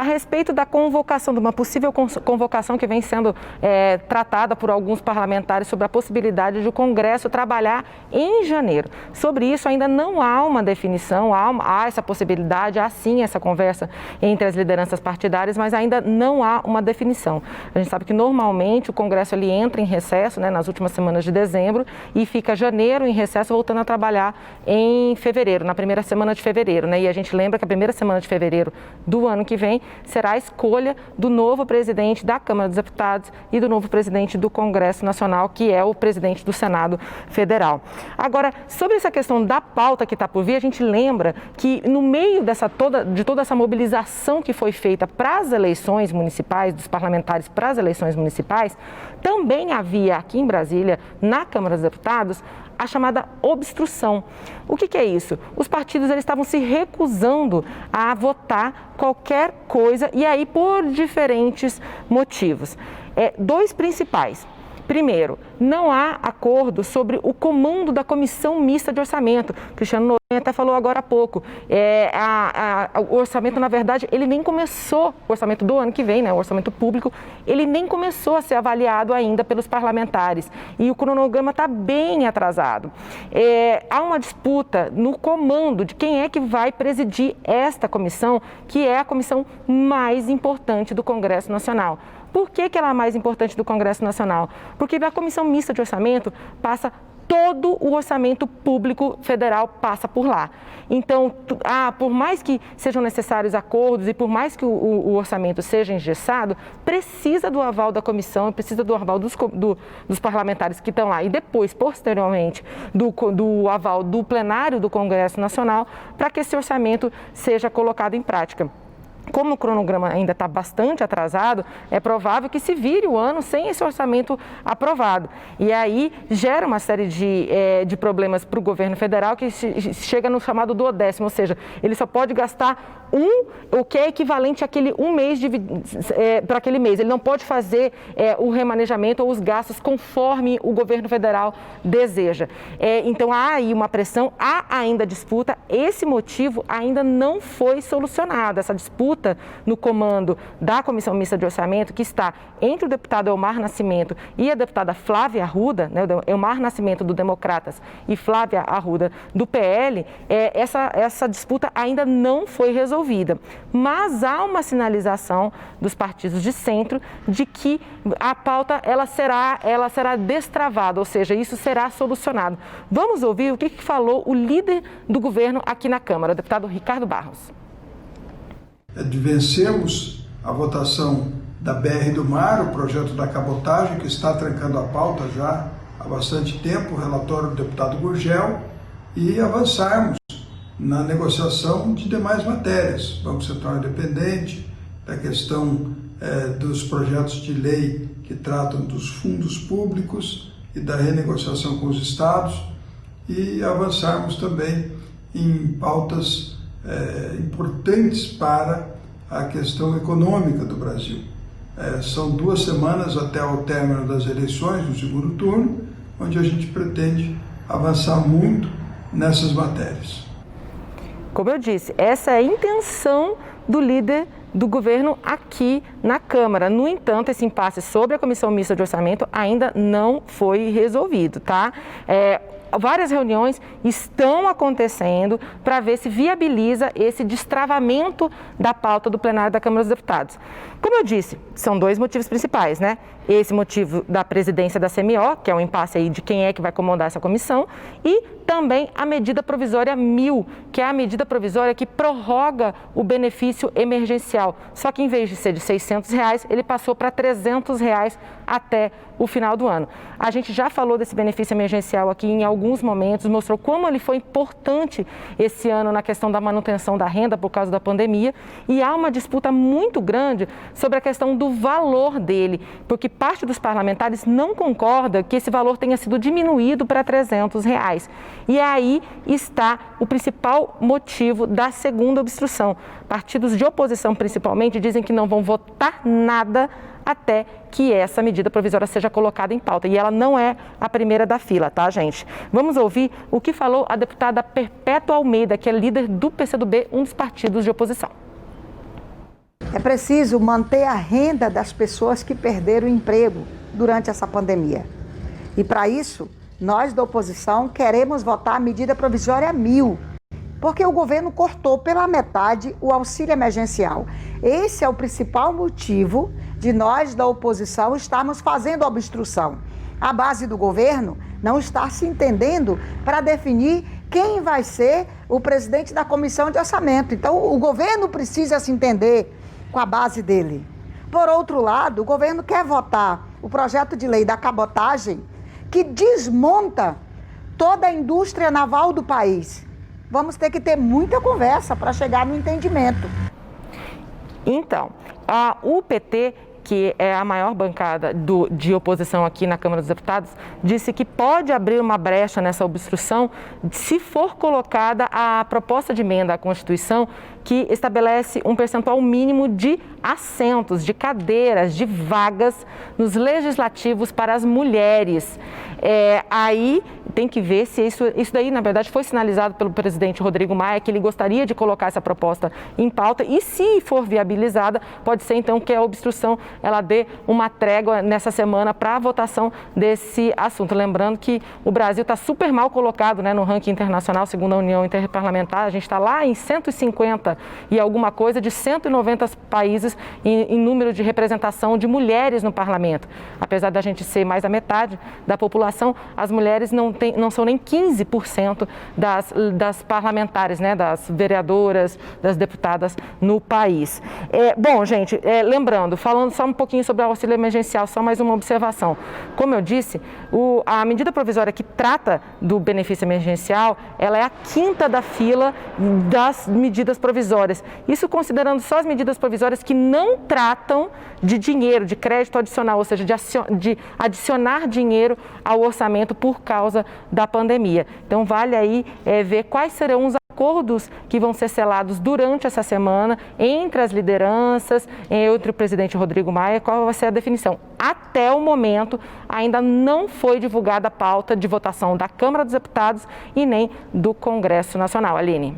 respeito da convocação, de uma possível convocação que vem sendo tratada por alguns parlamentares sobre a possibilidade de o Congresso trabalhar em janeiro. Sobre isso ainda não há uma definição, há essa possibilidade, há sim essa conversa entre as lideranças partidárias, mas ainda não há uma definição. A gente sabe que normalmente o Congresso ele entra em recesso, né, nas últimas semanas de dezembro e fica janeiro em recesso, voltando a trabalhar em fevereiro, na primeira semana de fevereiro, né? E a gente lembra que a primeira semana de fevereiro do ano que vem será a escolha do novo presidente da Câmara dos Deputados e do novo presidente do Congresso Nacional, que é o presidente do Senado Federal. Agora, sobre essa questão da pauta que está por vir, a gente lembra que no meio de toda essa mobilização que foi feita para as eleições municipais, dos parlamentares para as eleições municipais, também havia aqui em Brasília, na Câmara dos Deputados, a chamada obstrução. O que é isso? Os partidos eles estavam se recusando a votar qualquer coisa, e aí por diferentes motivos. Dois principais. Primeiro, não há acordo sobre o comando da Comissão Mista de Orçamento. Cristiano Noronha até falou agora há pouco. O orçamento, na verdade, ele nem começou, o orçamento do ano que vem, né, o orçamento público, ele nem começou a ser avaliado ainda pelos parlamentares. E o cronograma está bem atrasado. Há uma disputa no comando de quem é que vai presidir esta comissão, que é a comissão mais importante do Congresso Nacional. Por que ela é a mais importante do Congresso Nacional? Porque a Comissão Mista de Orçamento passa todo o orçamento público federal passa por lá. Então, por mais que sejam necessários acordos e por mais que o orçamento seja engessado, precisa do aval da comissão, precisa do aval dos parlamentares que estão lá e depois, posteriormente, do aval do plenário do Congresso Nacional para que esse orçamento seja colocado em prática. Como o cronograma ainda está bastante atrasado, é provável que se vire o ano sem esse orçamento aprovado. E aí gera uma série de problemas para o governo federal que chega no chamado duodécimo, ou seja, ele só pode gastar o que é equivalente àquele mês para aquele mês. Ele não pode fazer o remanejamento ou os gastos conforme o governo federal deseja. Então há aí uma pressão, há ainda disputa. Esse motivo ainda não foi solucionado. Essa disputa no comando da Comissão Mista de Orçamento, que está entre o deputado Elmar Nascimento e a deputada Flávia Arruda, né, Elmar Nascimento do Democratas e Flávia Arruda do PL, essa disputa ainda não foi resolvida. Mas há uma sinalização dos partidos de centro de que a pauta ela será destravada, ou seja, isso será solucionado. Vamos ouvir o que falou o líder do governo aqui na Câmara, o deputado Ricardo Barros. Vencemos a votação da BR do Mar, o projeto da cabotagem, que está trancando a pauta já há bastante tempo, o relatório do deputado Gurgel, e avançarmos na negociação de demais matérias, Banco Central Independente, da questão dos projetos de lei que tratam dos fundos públicos e da renegociação com os estados, e avançarmos também em pautas importantes para a questão econômica do Brasil. São 2 semanas até o término das eleições, no segundo turno, onde a gente pretende avançar muito nessas matérias. Como eu disse, essa é a intenção do líder do governo aqui na Câmara. No entanto, esse impasse sobre a Comissão Mista de Orçamento ainda não foi resolvido, tá? Várias reuniões estão acontecendo para ver se viabiliza esse destravamento da pauta do plenário da Câmara dos Deputados. Como eu disse, são 2 motivos principais, né? Esse motivo da presidência da CMO, que é um impasse aí de quem é que vai comandar essa comissão, e também a medida provisória 1000, que é a medida provisória que prorroga o benefício emergencial. Só que em vez de ser de R$600, ele passou para R$300 até o final do ano. A gente já falou desse benefício emergencial aqui em alguns momentos, mostrou como ele foi importante esse ano na questão da manutenção da renda por causa da pandemia, e há uma disputa muito grande sobre a questão do valor dele, porque parte dos parlamentares não concorda que esse valor tenha sido diminuído para R$300. E aí está o principal motivo da segunda obstrução. Partidos de oposição, principalmente, dizem que não vão votar nada até que essa medida provisória seja colocada em pauta. E ela não é a primeira da fila, tá, gente? Vamos ouvir o que falou a deputada Perpétua Almeida, que é líder do PCdoB, um dos partidos de oposição. É preciso manter a renda das pessoas que perderam o emprego durante essa pandemia. E para isso, nós da oposição queremos votar a medida provisória 1000, porque o governo cortou pela metade o auxílio emergencial. Esse é o principal motivo de nós da oposição estarmos fazendo obstrução. A base do governo não está se entendendo para definir quem vai ser o presidente da comissão de orçamento. Então, o governo precisa se entender com a base dele. Por outro lado, o governo quer votar o projeto de lei da cabotagem, que desmonta toda a indústria naval do país. Vamos ter que ter muita conversa para chegar no entendimento. Então, o PT, que é a maior bancada de oposição aqui na Câmara dos Deputados, disse que pode abrir uma brecha nessa obstrução se for colocada a proposta de emenda à Constituição que estabelece um percentual mínimo de assentos, de cadeiras, de vagas nos legislativos para as mulheres. Aí tem que ver se isso daí, na verdade, foi sinalizado pelo presidente Rodrigo Maia, que ele gostaria de colocar essa proposta em pauta e, se for viabilizada, pode ser então que a obstrução ela dê uma trégua nessa semana para a votação desse assunto. Lembrando que o Brasil está super mal colocado, né, no ranking internacional, segundo a União Interparlamentar. A gente está lá em 150 e alguma coisa de 190 países em número de representação de mulheres no parlamento. Apesar da gente ser mais da metade da população, as mulheres não são nem 15% das parlamentares, né, das vereadoras, das deputadas no país. Bom, gente, lembrando, falando só um pouquinho sobre o auxílio emergencial, só mais uma observação. Como eu disse, a medida provisória que trata do benefício emergencial, ela é a quinta da fila das medidas provisórias. Isso considerando só as medidas provisórias que não tratam de dinheiro, de crédito adicional, ou seja, de adicionar dinheiro ao orçamento por causa da pandemia. Então, vale aí ver quais serão os acordos que vão ser selados durante essa semana entre as lideranças, entre o presidente Rodrigo Maia, qual vai ser a definição. Até o momento, ainda não foi divulgada a pauta de votação da Câmara dos Deputados e nem do Congresso Nacional. Aline.